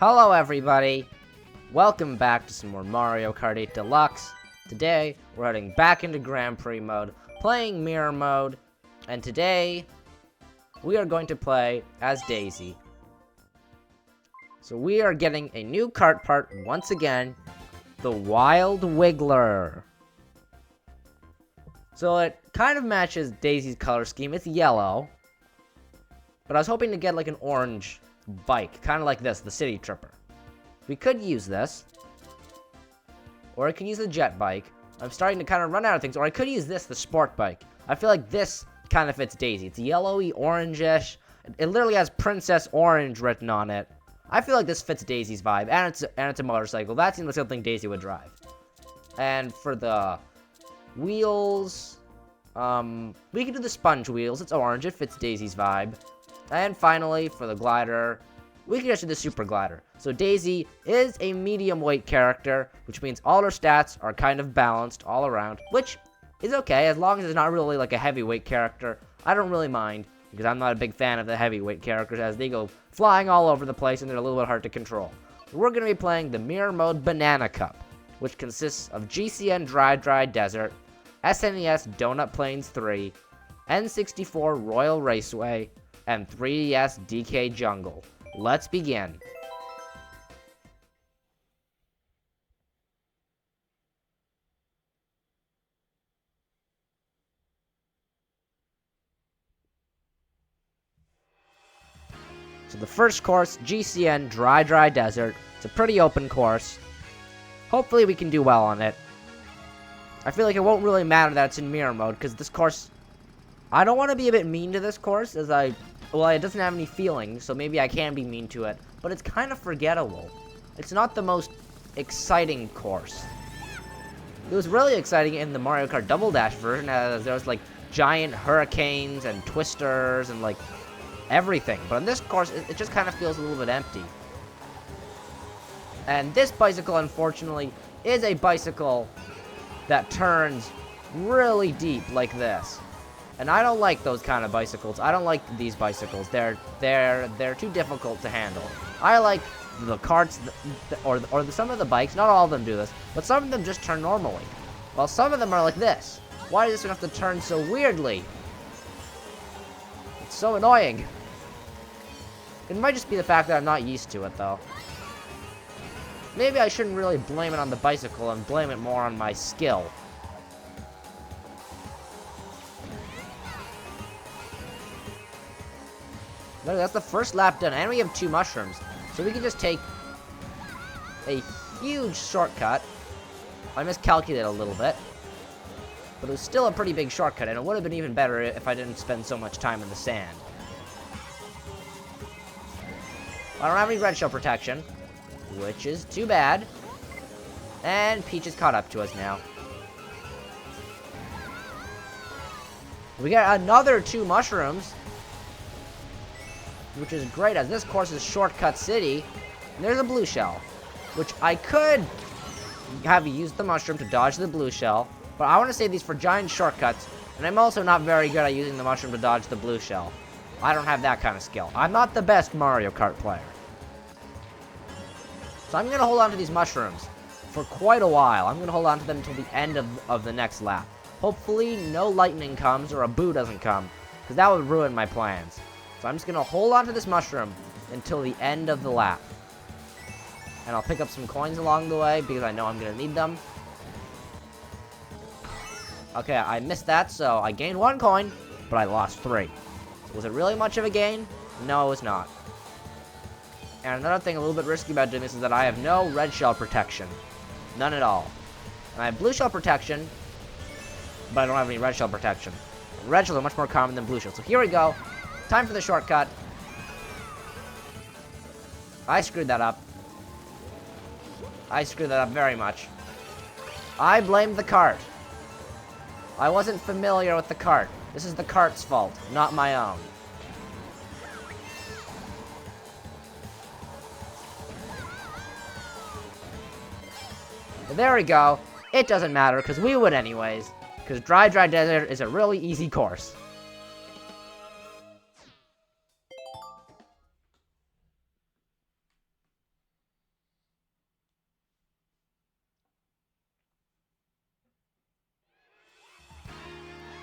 Hello everybody! Welcome back to some more Mario Kart 8 Deluxe. Today, we're heading back into Grand Prix mode, playing Mirror mode, and today, we are going to play as Daisy. So we are getting a new kart part once again, the Wild Wiggler. So it kind of matches Daisy's color scheme. It's yellow, but I was hoping to get like an orange bike, kind of like this, the City Tripper. We could use this, or I could use the jet bike. I'm starting to kind of run out of things, or I could use this, the sport bike. I feel like this kind of fits Daisy. It's yellowy, orangish. It literally has Princess Orange written on it. I feel like this fits Daisy's vibe, and it's a motorcycle. That seems like something Daisy would drive. And for the wheels, we can do the sponge wheels. It's orange. It fits Daisy's vibe. And finally, for the glider, we can just do the super glider. So Daisy is a medium weight character, which means all her stats are kind of balanced all around, which is okay, as long as it's not really like a heavyweight character. I don't really mind, because I'm not a big fan of the heavyweight characters, as they go flying all over the place and they're a little bit hard to control. We're going to be playing the Mirror Mode Banana Cup, which consists of GCN Dry Desert, SNES Donut Plains 3, N64 Royal Raceway, and 3DS DK Jungle. Let's begin. So the first course, GCN Dry Desert. It's a pretty open course. Hopefully we can do well on it. I feel like it won't really matter that it's in mirror mode, because this course, I don't want to be a bit mean to this course, as well, it doesn't have any feelings, so maybe I can be mean to it, but it's kind of forgettable. It's not the most exciting course. It was really exciting in the Mario Kart Double Dash version, as there was like giant hurricanes and twisters and like everything, but on this course, it just kind of feels a little bit empty. And this bicycle, unfortunately, is a bicycle that turns really deep like this. And I don't like those kind of bicycles. I don't like these bicycles. They're too difficult to handle. I like the karts, or some of the bikes. Not all of them do this, but some of them just turn normally. While some of them are like this. Why does this one have to turn so weirdly? It's so annoying. It might just be the fact that I'm not used to it, though. Maybe I shouldn't really blame it on the bicycle and blame it more on my skill. Look, that's the first lap done, and we have 2 mushrooms. So we can just take a huge shortcut. I miscalculated a little bit. But it was still a pretty big shortcut, and it would have been even better if I didn't spend so much time in the sand. I don't have any red shell protection, which is too bad. And Peach is caught up to us now. We got another 2 mushrooms, which is great, as this course is Shortcut City. And there's a blue shell, which I could have used the mushroom to dodge the blue shell, but I want to save these for giant shortcuts, and I'm also not very good at using the mushroom to dodge the blue shell. I don't have that kind of skill. I'm not the best Mario Kart player. So I'm going to hold on to these mushrooms for quite a while. I'm going to hold on to them until the end of the next lap. Hopefully no lightning comes or a boo doesn't come, because that would ruin my plans. So I'm just going to hold on to this mushroom until the end of the lap. And I'll pick up some coins along the way, because I know I'm going to need them. Okay, I missed that, so I gained 1 coin, but I lost 3. Was it really much of a gain? No, it was not. And another thing a little bit risky about doing this is that I have no red shell protection. None at all. And I have blue shell protection, but I don't have any red shell protection. Red shells are much more common than blue shells. So here we go. Time for the shortcut. I screwed that up. I screwed that up very much. I blame the cart. I wasn't familiar with the cart. This is the cart's fault, not my own. But there we go. It doesn't matter, because we win anyways. Because Dry Desert is a really easy course.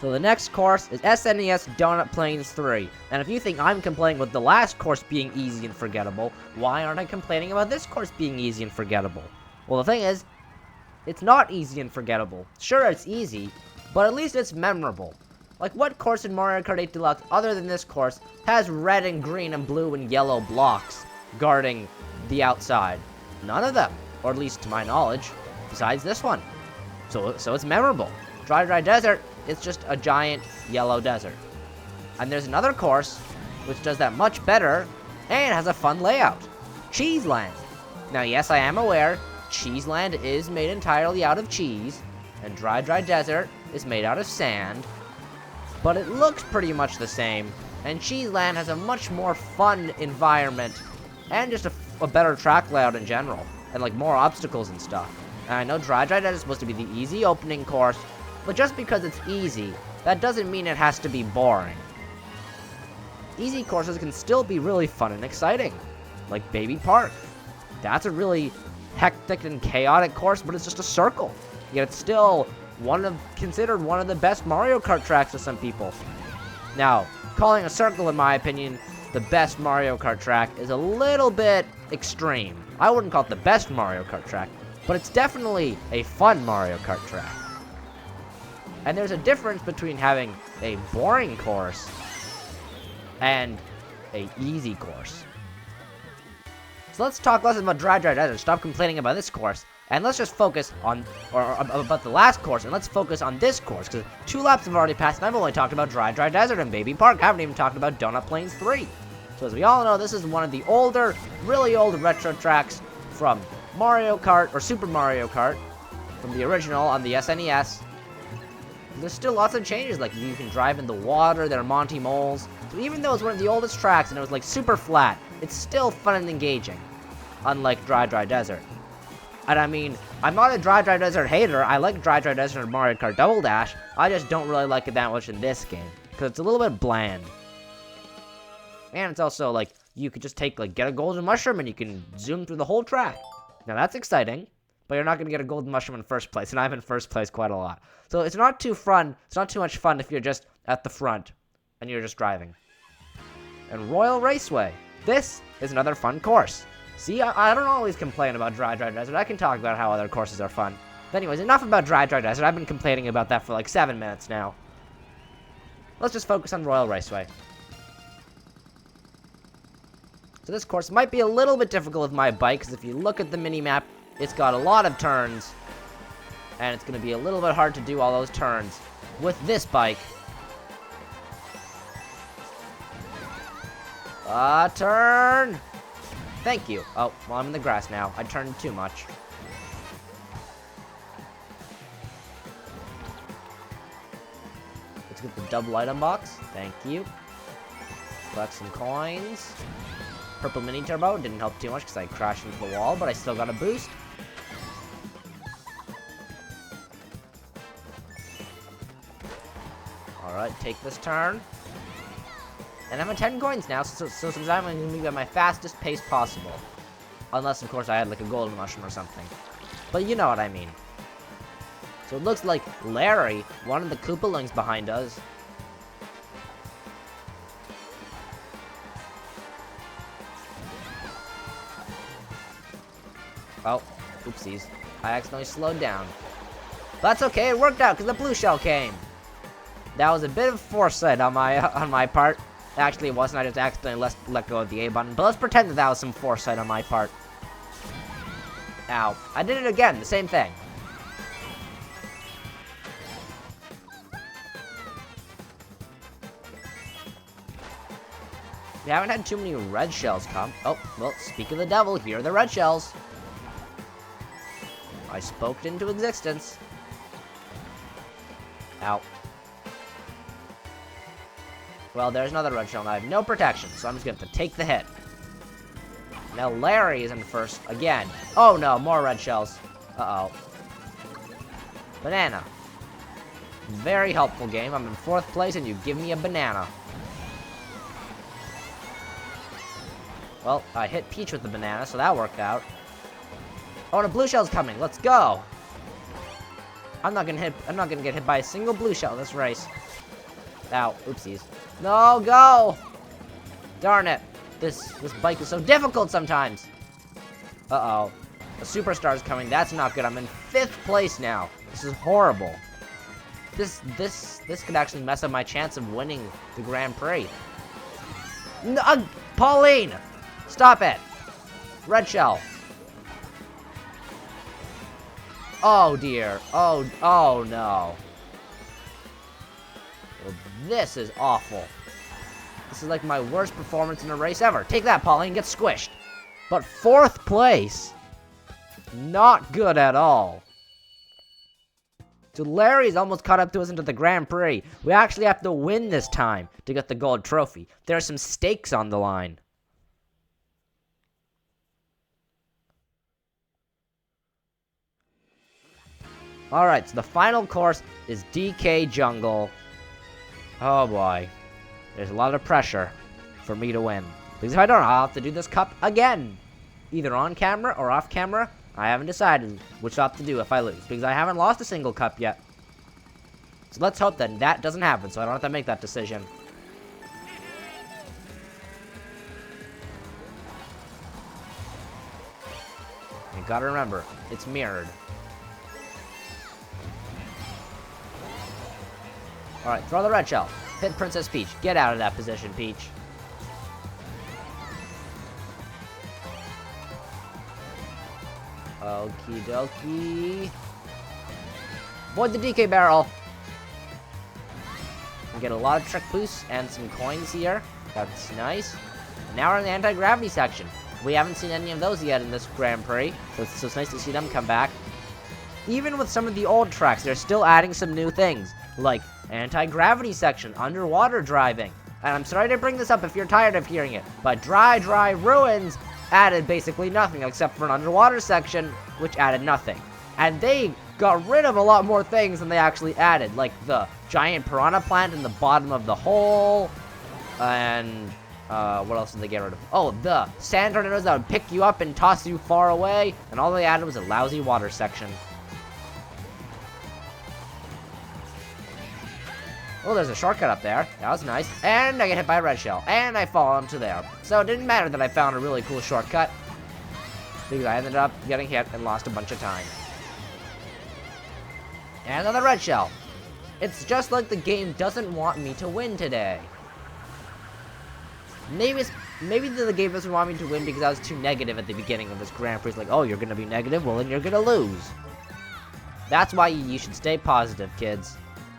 So the next course is SNES Donut Plains 3. And if you think I'm complaining with the last course being easy and forgettable, why aren't I complaining about this course being easy and forgettable? Well, the thing is, it's not easy and forgettable. Sure, it's easy, but at least it's memorable. Like, what course in Mario Kart 8 Deluxe, other than this course, has red and green and blue and yellow blocks guarding the outside? None of them, or at least to my knowledge, besides this one. So it's memorable. Dry Desert, it's just a giant yellow desert. And there's another course which does that much better and has a fun layout. Cheeseland. Now, yes, I am aware Cheeseland is made entirely out of cheese, and Dry Desert is made out of sand, but it looks pretty much the same, and Cheeseland has a much more fun environment and just a better track layout in general, and like more obstacles and stuff. And I know Dry Desert is supposed to be the easy opening course, but just because it's easy, that doesn't mean it has to be boring. Easy courses can still be really fun and exciting, like Baby Park. That's a really hectic and chaotic course, but it's just a circle. Yet it's still considered one of the best Mario Kart tracks to some people. Now, calling a circle, in my opinion, the best Mario Kart track is a little bit extreme. I wouldn't call it the best Mario Kart track, but it's definitely a fun Mario Kart track. And there's a difference between having a boring course and a easy course. So let's talk less about Dry Desert. Stop complaining about this course, and let's just focus on, or about the last course, and let's focus on this course, because 2 laps have already passed, and I've only talked about Dry Desert and Baby Park. I haven't even talked about Donut Plains 3. So as we all know, this is one of the older, really old retro tracks from Mario Kart, or Super Mario Kart, from the original on the SNES. There's still lots of changes, like you can drive in the water, there are Monty Moles. So even though it's one of the oldest tracks and it was like super flat, it's still fun and engaging, unlike Dry Desert. And I mean, I'm not a Dry Desert hater. I like Dry Desert and Mario Kart Double Dash. I just don't really like it that much in this game, because it's a little bit bland. And it's also like, you could just get a golden mushroom and you can zoom through the whole track. Now that's exciting, but you're not going to get a golden mushroom in first place, and I'm in first place quite a lot. So it's not too fun, it's not too much fun if you're just at the front, and you're just driving. And Royal Raceway. This is another fun course. See, I don't always complain about Dry Desert. I can talk about how other courses are fun. But anyways, enough about Dry Desert. I've been complaining about that for like 7 minutes now. Let's just focus on Royal Raceway. So this course might be a little bit difficult with my bike, because if you look at the mini-map, it's got a lot of turns, and it's going to be a little bit hard to do all those turns with this bike. Turn! Thank you. Oh, well, I'm in the grass now. I turned too much. Let's get the double item box. Thank you. Collect some coins. Purple mini turbo didn't help too much because I crashed into the wall, but I still got a boost. Alright, take this turn. And I'm at 10 coins now, so since I'm going to move at my fastest pace possible. Unless, of course, I had like a golden mushroom or something. But you know what I mean. So it looks like Larry, one of the Koopalings behind us. Oh, oopsies. I accidentally slowed down. But that's okay, it worked out because the blue shell came. That was a bit of foresight on my part. Actually, it wasn't. I just accidentally let go of the A button. But let's pretend that was some foresight on my part. Ow. I did it again. The same thing. We haven't had too many red shells come. Oh, well, speak of the devil. Here are the red shells. I spoke it into existence. Ow. Well, there's another red shell, and I have no protection, so I'm just going to have to take the hit. Now Larry is in first again. Oh no, more red shells. Uh-oh. Banana. Very helpful game. I'm in 4th place, and you give me a banana. Well, I hit Peach with the banana, so that worked out. Oh, and a blue shell's coming. Let's go. I'm not gonna get hit by a single blue shell in this race. Ow, oopsies. No, go! Darn it. This bike is so difficult sometimes. Uh-oh. A superstar is coming. That's not good. I'm in 5th place now. This is horrible. This could actually mess up my chance of winning the Grand Prix. No, Pauline! Stop it! Red shell. Oh dear. Oh no. Well, this is awful. This is like my worst performance in a race ever. Take that, Pauline. Get squished. But 4th place. Not good at all. So Larry's almost caught up to us into the Grand Prix. We actually have to win this time to get the gold trophy. There are some stakes on the line. Alright, so the final course is DK Jungle. Oh boy. There's a lot of pressure for me to win. Because if I don't, I'll have to do this cup again. Either on camera or off camera. I haven't decided which op to do if I lose. Because I haven't lost a single cup yet. So let's hope that that doesn't happen so I don't have to make that decision. You gotta remember, it's mirrored. Alright, throw the red shell. Hit Princess Peach. Get out of that position, Peach. Okie dokie. Avoid the DK barrel. We get a lot of trick boosts and some coins here. That's nice. Now we're in the anti-gravity section. We haven't seen any of those yet in this Grand Prix, so it's nice to see them come back. Even with some of the old tracks, they're still adding some new things, like anti-gravity section, underwater driving. And I'm sorry to bring this up if you're tired of hearing it, but Dry Ruins added basically nothing except for an underwater section, which added nothing. And they got rid of a lot more things than they actually added, like the giant piranha plant in the bottom of the hole, and what else did they get rid of? Oh, the sand tornadoes that would pick you up and toss you far away, and all they added was a lousy water section. Oh, there's a shortcut up there. That was nice. And I get hit by a red shell. And I fall into there. So it didn't matter that I found a really cool shortcut, because I ended up getting hit and lost a bunch of time. And another red shell. It's just like the game doesn't want me to win today. Maybe the game doesn't want me to win because I was too negative at the beginning of this Grand Prix. It's like, oh, you're going to be negative? Well, then you're going to lose. That's why you should stay positive, kids.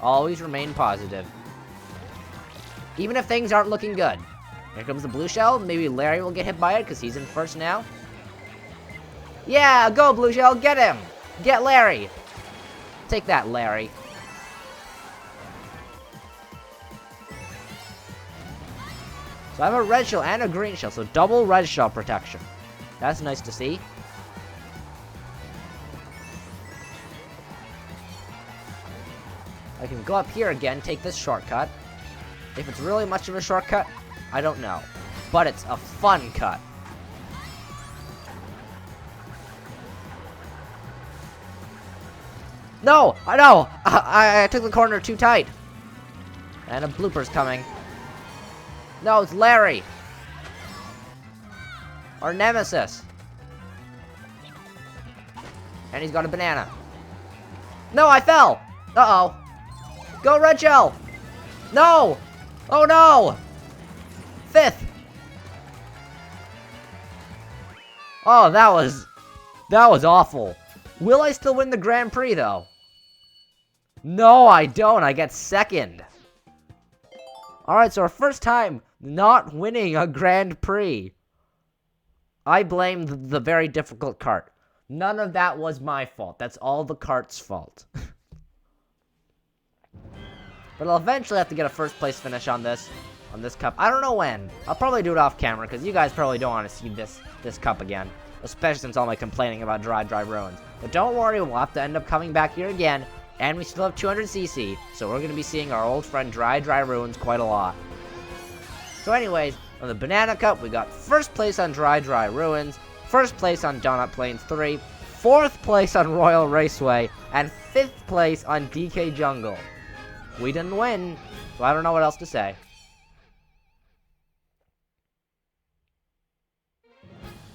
Always remain positive. Even if things aren't looking good. Here comes the blue shell. Maybe Larry will get hit by it because he's in first now. Yeah, go blue shell. Get him. Get Larry. Take that, Larry. So I have a red shell and a green shell. So double red shell protection. That's nice to see. I can go up here again, take this shortcut. If it's really much of a shortcut, I don't know. But it's a fun cut. No! I know! I took the corner too tight. And a blooper's coming. No, it's Larry. Our nemesis. And he's got a banana. No, I fell! Uh-oh. Go red shell! No! Oh no! 5th! Oh, that was awful. Will I still win the Grand Prix, though? No, I don't. I get 2nd. Alright, so our first time not winning a Grand Prix. I blame the very difficult cart. None of that was my fault. That's all the cart's fault. But I'll eventually have to get a first place finish on this cup. I don't know when. I'll probably do it off camera because you guys probably don't want to see this cup again. Especially since all my complaining about Dry Ruins. But don't worry, we'll have to end up coming back here again. And we still have 200cc. So we're going to be seeing our old friend Dry Ruins quite a lot. So anyways, on the Banana Cup, we got first place on Dry Ruins. First place on Donut Plains 3. 4th place on Royal Raceway, and 5th place on DK Jungle. We didn't win, so I don't know what else to say.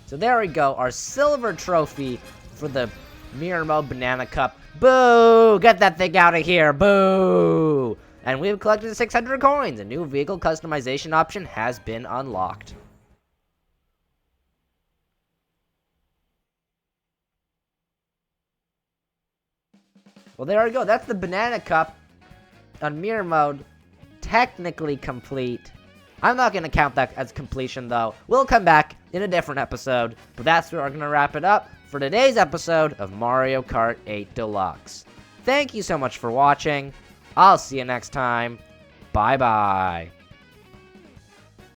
So there we go, our silver trophy for the Mirror Mode Banana Cup. Boo! Get that thing out of here, boo! And we've collected 600 coins. A new vehicle customization option has been unlocked. Well, there we go. That's the Banana Cup on Mirror Mode. Technically complete. I'm not going to count that as completion, though. We'll come back in a different episode. But that's where we're going to wrap it up for today's episode of Mario Kart 8 Deluxe. Thank you so much for watching. I'll see you next time. Bye-bye.